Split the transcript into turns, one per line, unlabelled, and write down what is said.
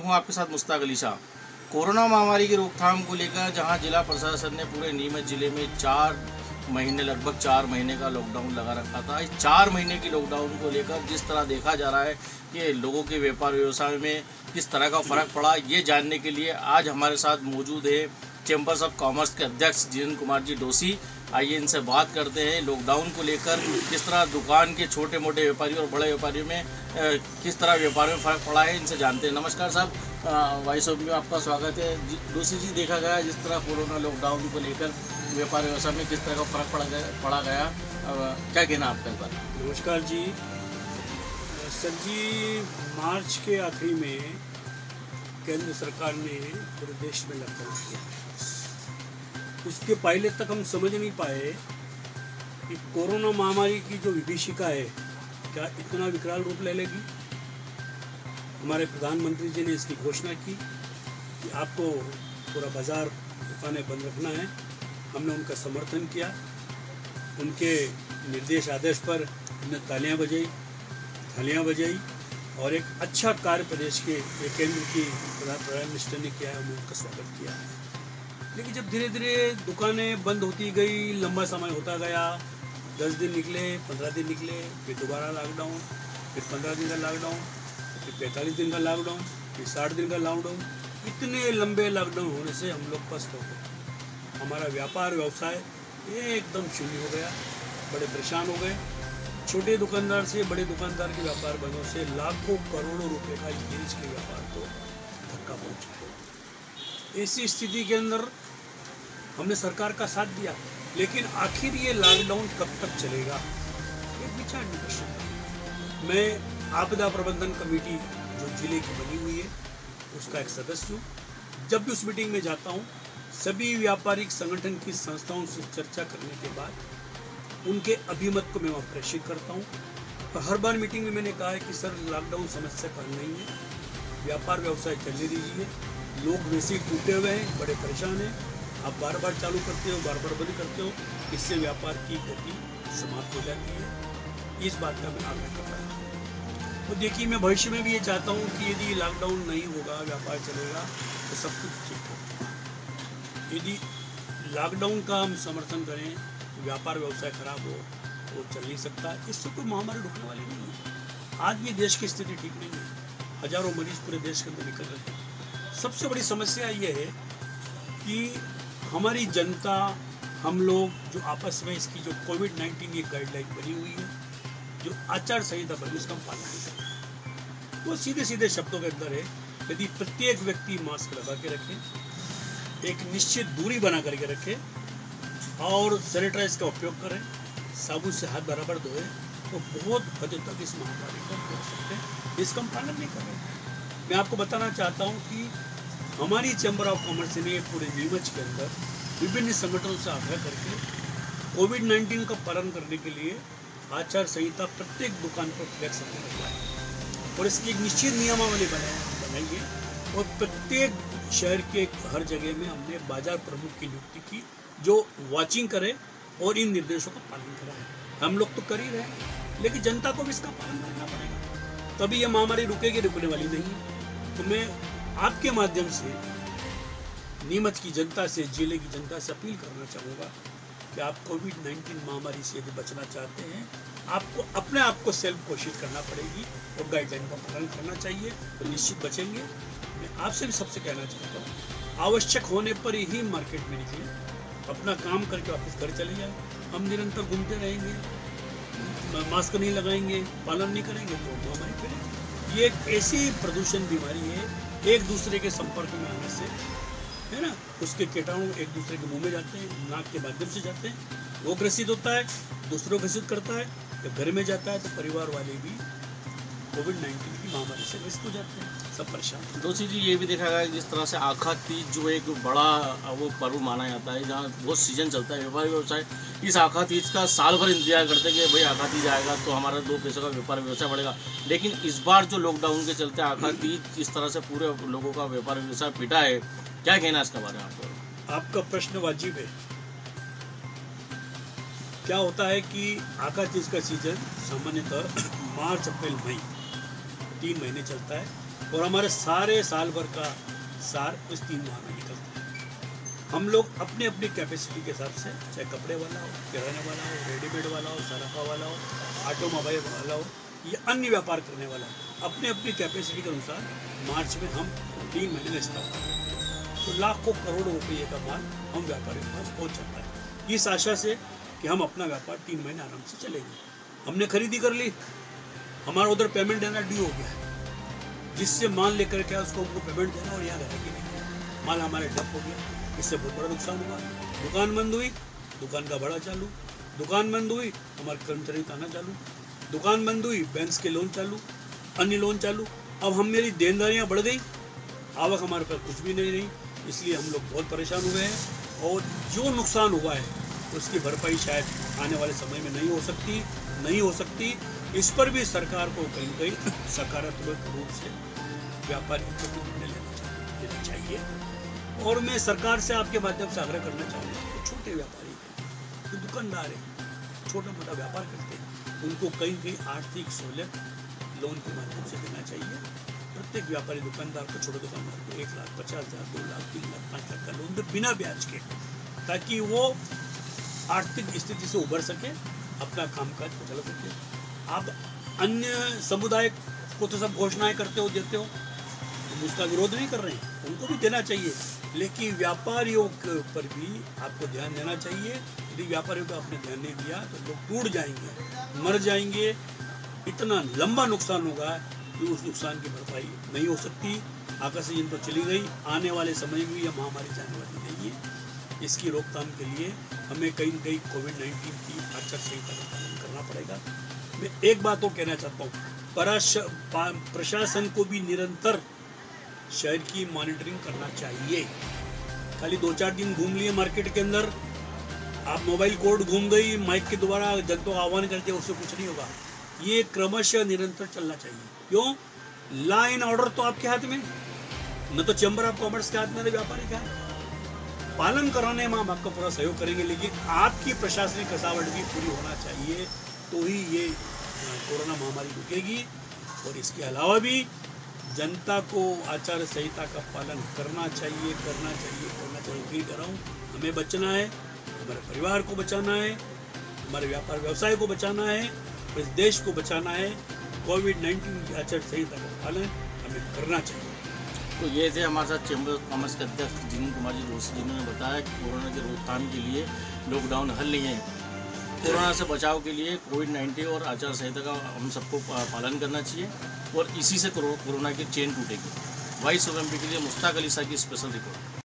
हूं आपके साथ मुश्ताक अली शाह। कोरोना महामारी की रोकथाम को लेकर जहां जिला प्रशासन ने पूरे नीमच जिले में लगभग 4 महीने का लॉकडाउन लगा रखा था। इस 4 महीने की लॉकडाउन को लेकर जिस तरह देखा जा रहा है कि लोगों के व्यापार व्यवसाय में किस तरह का फ़र्क पड़ा, ये जानने के लिए आज हमारे साथ मौजूद है चैम्बर्स ऑफ कॉमर्स के अध्यक्ष जितेंद्र कुमार जी डोसी। आइए इनसे बात करते हैं लॉकडाउन को लेकर किस तरह दुकान के छोटे मोटे व्यापारियों और बड़े व्यापारियों में किस तरह व्यापार में फ़र्क पड़ा है, इनसे जानते हैं। नमस्कार साहब, वॉइस ऑफ में आपका स्वागत है। डोसी जी, देखा गया जिस तरह कोरोना लॉकडाउन को लेकर व्यापार व्यवसाय में किस तरह का फ़र्क पड़ा गया, क्या कहना आपका इस बार?
नमस्कार जी। सर जी, मार्च के आखिरी में केंद्र सरकार ने पूरे देश में लॉकडाउन किया। उसके पहले तक हम समझ नहीं पाए कि कोरोना महामारी की जो विभीषिका है क्या इतना विकराल रूप ले लेगी। हमारे प्रधानमंत्री जी ने इसकी घोषणा की कि आपको पूरा बाजार दुकानें बंद रखना है। हमने उनका समर्थन किया। उनके निर्देश आदेश पर हमने थालियां बजाई और एक अच्छा कार्य प्रदेश के केंद्र की प्राइम मिनिस्टर ने किया है, हमने उनका स्वागत किया है। लेकिन जब धीरे धीरे दुकानें बंद होती गई, लंबा समय होता गया, 10 दिन निकले, 15 दिन निकले, फिर दोबारा लॉकडाउन, फिर 15 दिन का लॉकडाउन, फिर 45 दिन का लॉकडाउन, फिर 60 दिन का लॉकडाउन। इतने लंबे लॉकडाउन होने से हम लोग पस्त हो गए। हमारा व्यापार व्यवसाय एकदम शून्य हो गया, बड़े परेशान हो गए। छोटे दुकानदार से बड़े दुकानदार के व्यापार बंदों से लाखों करोड़ों रुपए का लीज के व्यापार को धक्का पहुंच गया। ऐसी स्थिति के अंदर हमने सरकार का साथ दिया, लेकिन आखिर ये लॉकडाउन कब तक चलेगा, एक विचार विमर्श। मैं आपदा प्रबंधन कमेटी जो जिले की बनी हुई है उसका एक सदस्य हूँ। जब भी उस मीटिंग में जाता हूँ, सभी व्यापारिक संगठन की संस्थाओं से चर्चा करने के बाद उनके अभिमत को मैं वहाँ प्रेषित करता हूँ। और हर बार मीटिंग में मैंने कहा है कि सर, लॉकडाउन समस्या का हल नहीं है, व्यापार व्यवसाय चलने दीजिए। लोग वैसे ही टूटे हुए हैं, बड़े परेशान हैं। आप बार बार चालू करते हो, बार बार बंद करते हो, इससे व्यापार की गति समाप्त हो जाती है। इस बात का मैं आग्रह कर रहा हूँ। तो देखिए, मैं भविष्य में भी ये चाहता हूँ कि यदि लॉकडाउन नहीं होगा, व्यापार चलेगा तो सब कुछ ठीक होगा। यदि लॉकडाउन का हम समर्थन करें, व्यापार व्यवसाय खराब हो, वो चल नहीं सकता। इससे कोई महामारी रुकने वाली नहीं है। आज भी देश की स्थिति ठीक नहीं है, हजारों मरीज पूरे देश के अंदर निकल रहे हैं। सबसे बड़ी समस्या ये है कि हमारी जनता, हम लोग जो आपस में इसकी जो कोविड-19 की गाइडलाइन बनी हुई है, जो आचार संहिता बनी, उसका हम पालन नहीं करते। वो सीधे सीधे शब्दों के अंदर है, यदि प्रत्येक व्यक्ति मास्क लगा के रखे, एक निश्चित दूरी बना करके रखे और सैनिटाइज का उपयोग करें, साबुन से हाथ बराबर धोए, तो बहुत हद तक इस महामारी को रोक सकते हैं। इसका हम पालन नहीं कर रहे। मैं आपको बताना चाहता हूँ कि हमारी चैम्बर ऑफ कॉमर्स ने पूरे नीमच के अंदर विभिन्न संगठनों से आग्रह करके कोविड-19 का पालन करने के लिए आचार संहिता प्रत्येक दुकान पर फ्लैक्स लगवाए और इसकी एक निश्चित नियमावली बनाई है। और प्रत्येक शहर के हर जगह में हमने बाजार प्रमुख की नियुक्ति की जो वॉचिंग करे और इन निर्देशों का पालन कराए। हम लोग तो कर ही रहे हैं, लेकिन जनता को भी इसका पालन करना पड़ेगा, तभी ये महामारी रुकेगी, रुकने वाली नहीं है। तो मैं आपके माध्यम से नीमच की जनता से, जिले की जनता से अपील करना चाहूँगा कि आप कोविड-19 महामारी से यदि बचना चाहते हैं, आपको अपने आप को सेल्फ घोषित करना पड़ेगी और गाइडलाइन का पालन करना चाहिए, तो निश्चित बचेंगे। मैं आपसे भी सबसे कहना चाहता हूँ, आवश्यक होने पर ही मार्केट में निकले, अपना काम करके वापस घर चले जाए। हम निरंतर घूमते रहेंगे, मास्क नहीं लगाएंगे, पालन नहीं करेंगे तो महामारी फैलेगी। ये एक ऐसी प्रदूषण बीमारी है, एक दूसरे के संपर्क में आने से, है ना, उसके कीटाणु एक दूसरे के मुंह में जाते हैं, नाक के माध्यम से जाते हैं, वो ग्रसित होता है, दूसरों ग्रसित करता है। जब घर में जाता है तो परिवार वाले भी कोविड-19 की महामारी से ग्रसित हो जाते हैं, सब परेशान।
दोषी जी, ये भी देखा गया जिस तरह से आखा तीज जो एक बड़ा वो पर्व माना जाता है, जहाँ वो सीजन चलता है व्यापार व्यवसाय, इस आखा तीज का साल भर इंतजार करते हैं कि भाई आखा तीज आएगा तो हमारा 2 पैसों का व्यापार व्यवसाय बढ़ेगा। लेकिन इस बार जो लॉकडाउन के चलते आखा तीज इस तरह से पूरे लोगों का व्यापार व्यवसाय पिटा है, क्या कहना है इसके बारे में आपको?
आपका प्रश्न वाजिब है। क्या होता है कि आखा तीज का सीजन सामान्यतः मार्च, अप्रैल, मई 3 महीने चलता है। और हमारे सारे साल भर का सार इस 3 माह में निकलता है। हम लोग अपने अपनी कैपेसिटी के हिसाब से, चाहे कपड़े वाला हो, किराने वाला हो, रेडीमेड वाला हो, सराफा वाला हो, ऑटोमोबाइल वाला हो या अन्य व्यापार करने वाला हो, अपने अपनी कैपेसिटी के अनुसार मार्च में हम 3 महीने का स्टॉक करते हैं। तो लाखों करोड़ों रुपये का माल हम व्यापारियों के पास पहुँच जाता है, इस आशा से कि हम अपना व्यापार 3 महीने आराम से चलेंगे। हमने खरीदी कर ली, हमारा उधर पेमेंट देना ड्यू हो गया है, जिससे माल लेकर के उसको हमको पेमेंट देना और यहाँ रहने के लिए माल हमारे डप हो गया। इससे बहुत बड़ा नुकसान हुआ। दुकान बंद हुई, दुकान का भाड़ा चालू, दुकान बंद हुई, हमारे कर्मचारी ताना चालू, दुकान बंद हुई, बैंक के लोन चालू, अन्य लोन चालू। अब हम मेरी देनदारियाँ बढ़ गई, आवक हमारे पास कुछ भी नहीं रही, इसलिए हम लोग बहुत परेशान हुए हैं। और जो नुकसान हुआ है उसकी भरपाई शायद आने वाले समय में नहीं हो सकती। इस पर भी सरकार को कहीं कहीं सकारात्मक रूप से व्यापारियों को निर्णय लेना चाहिए। और मैं सरकार से आपके माध्यम से आग्रह करना चाहूँगा, तो छोटे व्यापारी हैं, जो दुकानदार हैं, छोटा मोटा व्यापार करते हैं, उनको कहीं आर्थिक सहूलियत लोन के माध्यम से देना चाहिए। प्रत्येक व्यापारी दुकानदार को, छोटे दुकानदार को 1,50,000, 2 लाख, 3 लाख, 5 लाख का लोन दे बिना ब्याज के, ताकि वो आर्थिक स्थिति से उभर सके, अपना कामकाज को चला सके। आप अन्य समुदाय को तो सब घोषणाएं करते हो, देते हो, हम उसका विरोध नहीं कर रहे हैं, उनको भी देना चाहिए, लेकिन व्यापारियों के ऊपर भी आपको ध्यान देना चाहिए। यदि व्यापारियों को आपने ध्यान नहीं दिया तो लोग टूट जाएंगे, मर जाएंगे, इतना लंबा नुकसान होगा कि उस नुकसान की भरपाई नहीं हो सकती। आकाशीय तो चली गई, आने वाले समय में यह महामारी जाने वाली नहीं है। इसकी रोकथाम के लिए हमें कहीं न कहीं कोविड-19 की आचार संहिता का पालन करना पड़ेगा। मैं एक बात और कहना चाहता हूँ, प्रशासन को भी निरंतर शहर की मॉनिटरिंग करना चाहिए। खाली 2-4 दिन घूम लिए मार्केट के अंदर, आप मोबाइल कोर्ट घूम गई, माइक के द्वारा जनता को आह्वान करते, उससे कुछ नहीं होगा। ये क्रमशः निरंतर चलना चाहिए। क्यों? लॉ एंड ऑर्डर तो आपके हाथ में, न तो चैम्बर ऑफ कॉमर्स के हाथ में, न व्यापारी के हाथ। पालन कराने में हम आपका पूरा सहयोग करेंगे, लेकिन आपकी प्रशासनिक कसावट भी पूरी होना चाहिए, तो ही ये कोरोना महामारी रुकेगी। और इसके अलावा भी जनता को आचार संहिता का पालन करना चाहिए। फिर कर रहा हूँ, हमें बचना है, हमारे परिवार को बचाना है, हमारे व्यापार व्यवसाय को बचाना है, इस देश को बचाना है। कोविड-19 की आचार संहिता का पालन हमें करना चाहिए।
तो ये थे हमारे साथ चैम्बर ऑफ कॉमर्स के अध्यक्ष जिन कुमार जी जोशी, जिन्होंने बताया कि कोरोना की रोकथाम के लिए लॉकडाउन हल नहीं है। कोरोना से बचाव के लिए कोविड-19 और आचार संहिता का हम सबको पालन करना चाहिए, और इसी से कोरोना की चेन टूटेगी। वॉइस ऑफ एमपी के लिए मुश्ताक अली शाह की स्पेशल रिपोर्ट।